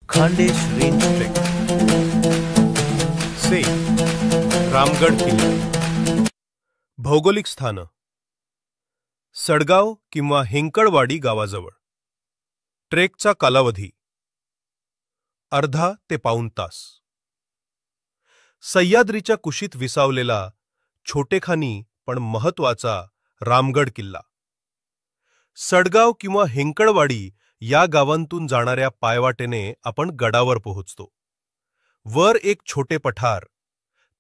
Khandesh range trek से रामगड किल्ला. भौगोलिक स्थान सडगाव किंवा हेंकळवाडी गावाजवळ. ट्रेकचा कालावधी अर्धा ते पाऊण तास. सह्याद्रीच्या कुशीत विसावलेला छोटेखानी पण महत्वाचा रामगड किल्ला. सडगाव किंवा हेंकळवाडी या गावांतून जाणाऱ्या पायवाटेने आपण गडावर पोहोचतो. वर एक छोटे पठार,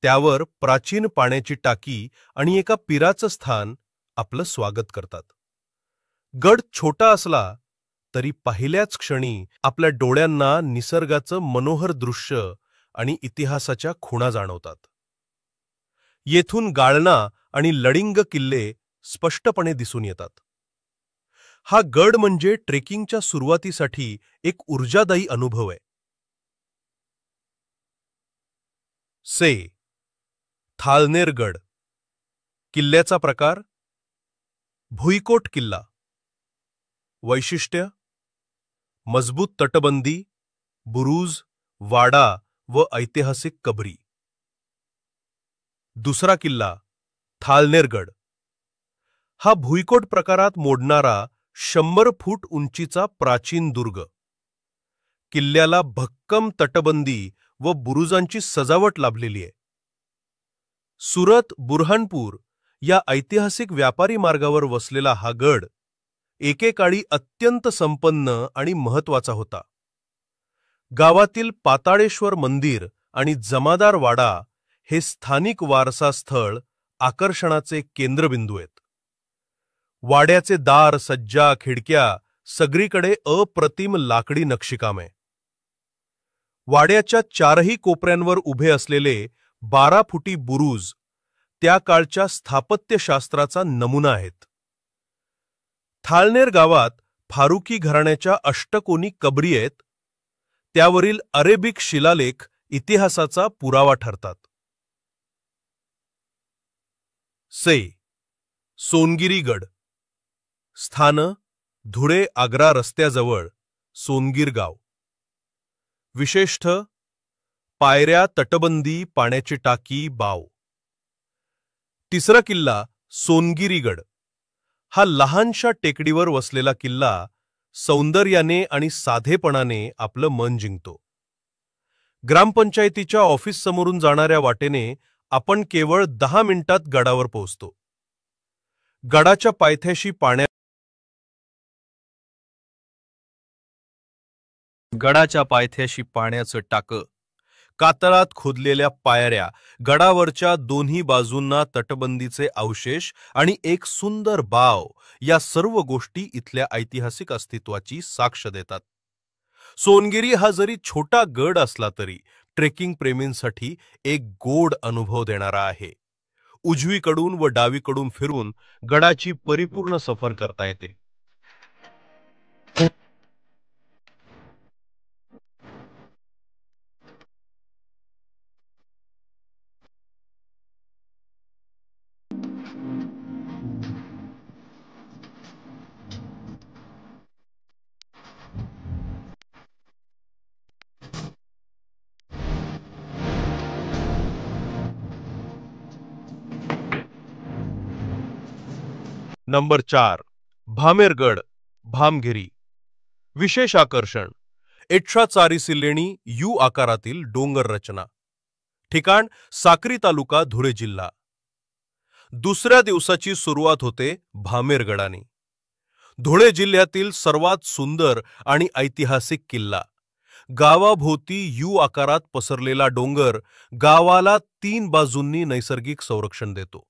त्यावर प्राचीन पाण्याची टाकी आणि एका पीराचं स्थान आपलं स्वागत करतात. गड छोटा असला तरी पहिल्याच क्षणी आपल्या डोळ्यांना निसर्गाचं मनोहर दृश्य आणि इतिहासाच्या खुणा जाणवतात. येथून गाळणा आणि लडिंग किल्ले स्पष्टपणे दिसून येतात. हा गड म्हणजे ट्रेकिंगच्या सुरुवातीसाठी एक ऊर्जादायी अनुभव आहे. से थालनेर गड. किल्ल्याचा प्रकार भुईकोट किल्ला. वैशिष्ट्य मजबूत तटबंदी, बुरुज, वाडा व ऐतिहासिक कबरी. दुसरा किल्ला थालनेरगड. हा भुईकोट प्रकारात मोडणारा 100 फूट उंचीचा प्राचीन दुर्ग. किल्ल्याला भक्कम तटबंदी व बुरुजांची सजावट लाभलेली आहे. सुरत बुरहानपूर या ऐतिहासिक व्यापारी मार्गावर वसलेला हा गड एकेकाळी अत्यंत संपन्न आणि महत्वाचा होता. गावातील पाताळेश्वर मंदिर आणि जमादार वाडा हे स्थानिक वारसा स्थळ आकर्षणाचे केंद्रबिंदू आहेत. वाड्याचे दार, सज्जा, खिडक्या सगळीकडे अप्रतिम लाकडी नक्षीकाम आहे. वाड्याच्या चारही कोपऱ्यांवर उभे असलेले 12 फुटी बुरुज त्या काळच्या स्थापत्यशास्त्राचा नमुना आहेत. थालनेर गावात फारुकी घराण्याच्या अष्टकोनी कबरी आहेत. त्यावरील अरेबिक शिलालेख इतिहासाचा पुरावा ठरतात. से सोनगिरी गड. स्थान धुळे आग्रा रस्त्याजवळ सोनगीर गाव. विशेष्ठ पायऱ्या, तटबंदी, पाण्याची टाकी, बाव. तिसरा किल्ला सोनगिरी गड. हा लहानशा टेकडीवर वसलेला किल्ला सौंदर्याने आणि साधेपणाने आपलं मन जिंकतो. ग्रामपंचायतीच्या ऑफिस समोरून जाणाऱ्या वाटेने आपण केवळ 10 मिनिटात गडावर पोहोचतो. गडाच्या पायथ्याशी पाण्याचं टाकं, कातळात खोदलेल्या पायऱ्या, गडावरच्या दोन्ही बाजूंना तटबंदीचे अवशेष आणि एक सुंदर बाव या सर्व गोष्टी इथल्या ऐतिहासिक अस्तित्वाची साक्ष देतात. सोनगिरी हा जरी छोटा गड असला तरी ट्रेकिंग प्रेमींसाठी एक गोड अनुभव देणारा आहे. उजवीकडून व डावीकडून फिरून गडाची परिपूर्ण सफर करता येते. नंबर 4 भामेरगड भामगिरी. विशेष आकर्षण 140 लेणी यू आकारातील डोंगर रचना. ठिकाण साक्री तालुका, धुळे जिल्हा. दुसऱ्या दिवसाची सुरुवात होते भामेरगडाने. धुळे जिल्ह्यातील सर्वात सुंदर आणि ऐतिहासिक किल्ला. गावाभोवती यू आकारात पसरलेला डोंगर गावाला 3 बाजूंनी नैसर्गिक संरक्षण देतो.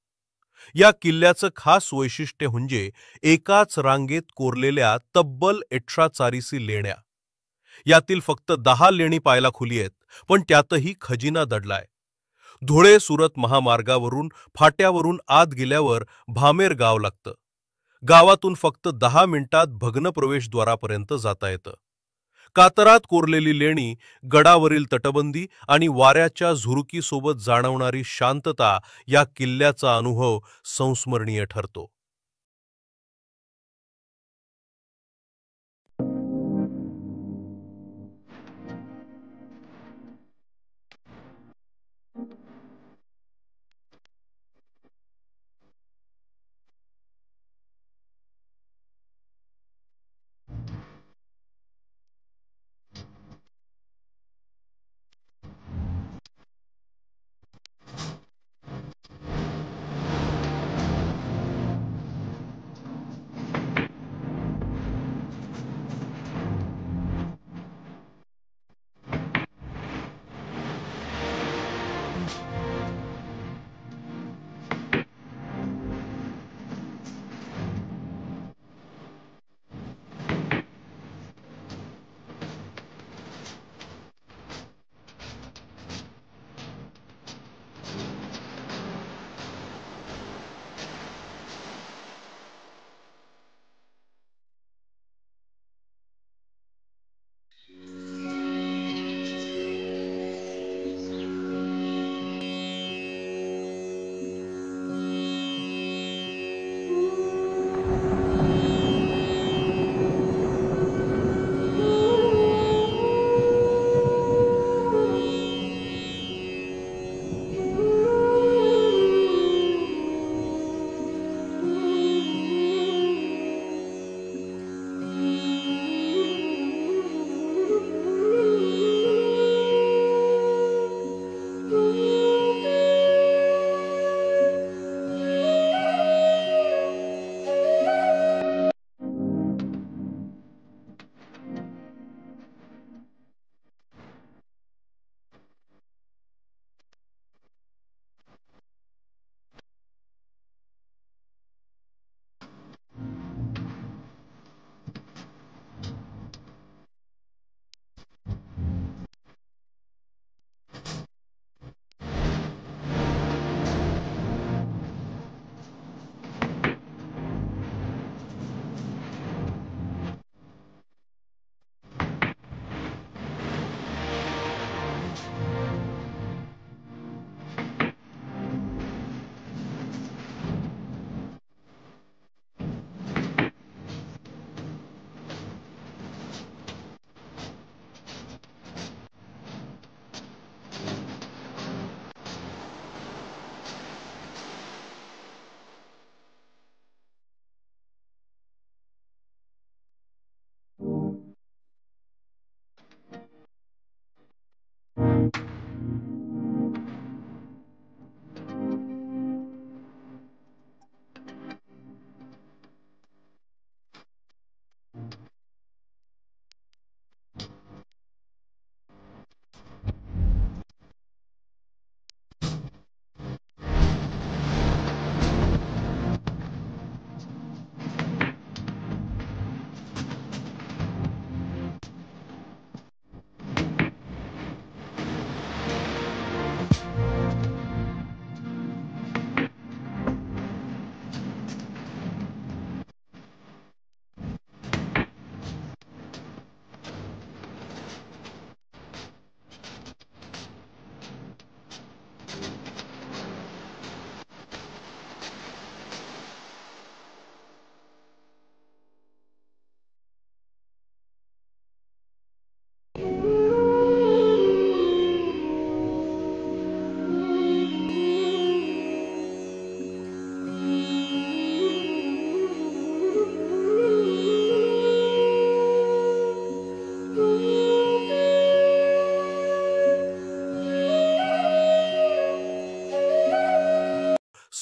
या किल्ल्याचं खास वैशिष्ट्य म्हणजे एकाच रांगेत कोरलेल्या तब्बल 140 लेण्या. यातील फक्त 10 लेणी पायला खुली आहेत, पण त्यातही खजिना दडलाय. धुळे सुरत महामार्गावरून फाट्यावरून आत गेल्यावर भामेर गाव लागतं. गावातून फक्त 10 मिनिटात भग्न प्रवेशद्वारापर्यंत जाता येतं. कातरात कोरलेली लेणी, गडावरील तटबंदी आणि वाऱ्याच्या झुरकीसोबत जाणवणारी शांतता या किल्ल्याचा अनुभव संस्मरणीय ठरतो.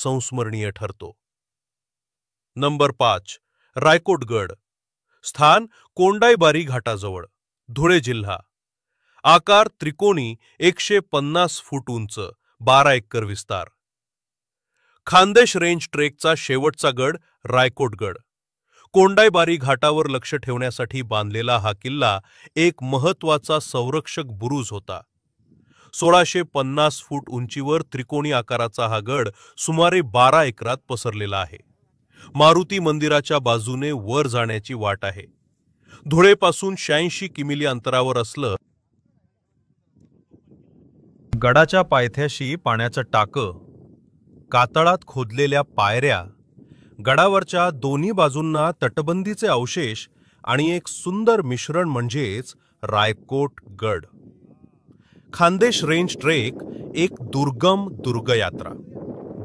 संस्मरणीय ठरतो. नंबर 5. रायकोटगड. स्थान कोंडाईबारी घाटाजवळ, धुळे जिल्हा. आकार त्रिकोणी, 150 फूट उंच, 12 एकर विस्तार. खानदेश रेंज ट्रेकचा शेवटचा गड रायकोटगड. कोंडाईबारी घाटावर लक्ष ठेवण्यासाठी बांधलेला हा किल्ला एक महत्त्वाचा संरक्षक बुरुज होता. 1650 फूट उंचीवर त्रिकोणी आकाराचा हा गड सुमारे 12 एकरात पसरलेला आहे. मारुती मंदिराच्या बाजूने वर जाण्याची वाट आहे. धुळेपासून 86 किमी अंतरावर असलं. गडाच्या पायथ्याशी पाण्याचं टाकं, कातळात खोदलेल्या पायऱ्या, गडावरच्या दोन्ही बाजूंना तटबंदीचे अवशेष आणि एक सुंदर मिश्रण म्हणजेच रायकोटगड. खानदेश रेंज ट्रेक एक दुर्गम दुर्गयात्रा.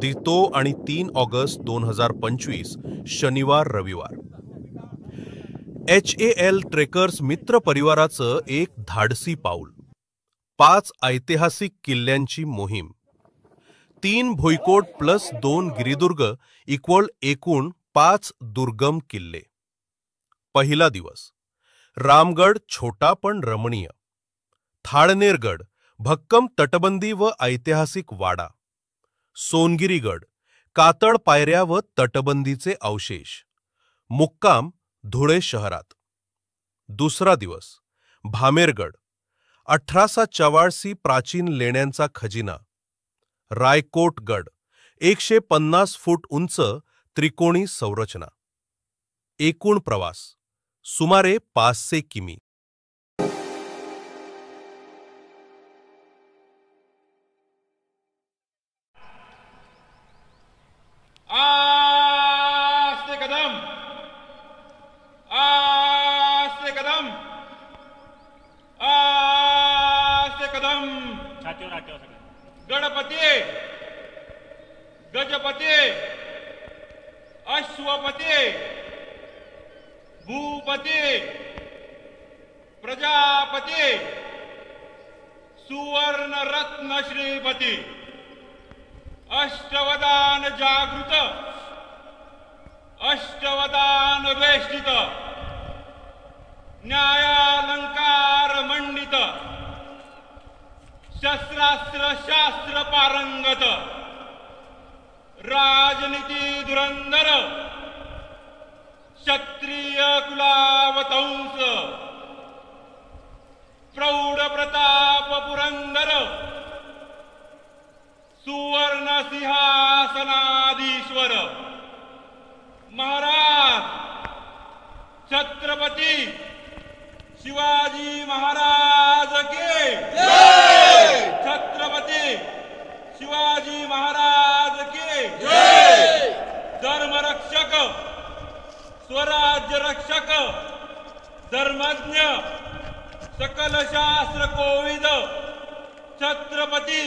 दितो आणि 3 ऑगस्ट 2025 शनिवार रविवार. HAL ट्रेकर्स मित्र परिवाराचं एक धाडसी पाऊल. 5 ऐतिहासिक किल्ल्यांची मोहीम. 3 भुईकोट प्लस 2 गिरिदुर्ग इक्वल एकूण 5 दुर्गम किल्ले. पहिला दिवस. रामगड छोटा पण रमणीय. थाळनेरगड भक्कम तटबंदी व ऐतिहासिक वाडा. सोनगिरीगड कातळ पायऱ्या व तटबंदीचे अवशेष. मुक्काम धुळे शहरात. दुसरा दिवस. भामेरगड 1884 प्राचीन लेण्यांचा खजिना. रायकोटगड 150 फूट उंच त्रिकोणी संरचना. एकूण प्रवास सुमारे 500 किमी. आस्ते कदम, आस्ते कदम, आस्ते कदम. छातीवर हात ठेवा सगळे. गणपती, गजपती, अश्वपती, भूपती, प्रजापती, सुवर्ण रत्न श्रीपती, अष्टवदान जागृत, अष्टवदान वेष्टित, न्यायालंकार मंडित, शस्त्रास्त्र शास्त्र पारंगत, राजनीती धुरंधर, क्षत्रिय कुलावतंस, प्रौढ प्रताप पुरंदर, सुवर्ण सिंहासनाधीश्वर, महाराज छत्रपती शिवाजी महाराज के जय. छत्रपती शिवाजी महाराज के जय. धर्मरक्षक, स्वराज्य रक्षक, धर्मज्ञ, सकल शास्त्र कोविद छत्रपती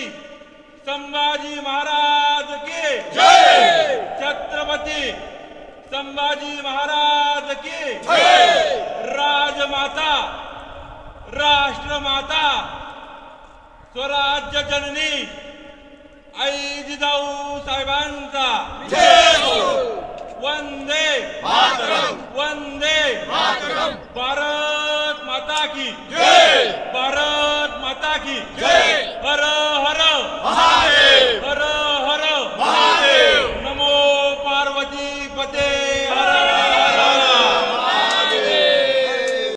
संभाजी महाराज के जय. छत्रपती संभाजी महाराज की जय. राजमाता, राष्ट्रमाता, स्वराज्य जननी आई जिजाऊ साहेबांचा जय. वंदे मातरम, वंदे मातरम. भारत माता की जय. भारत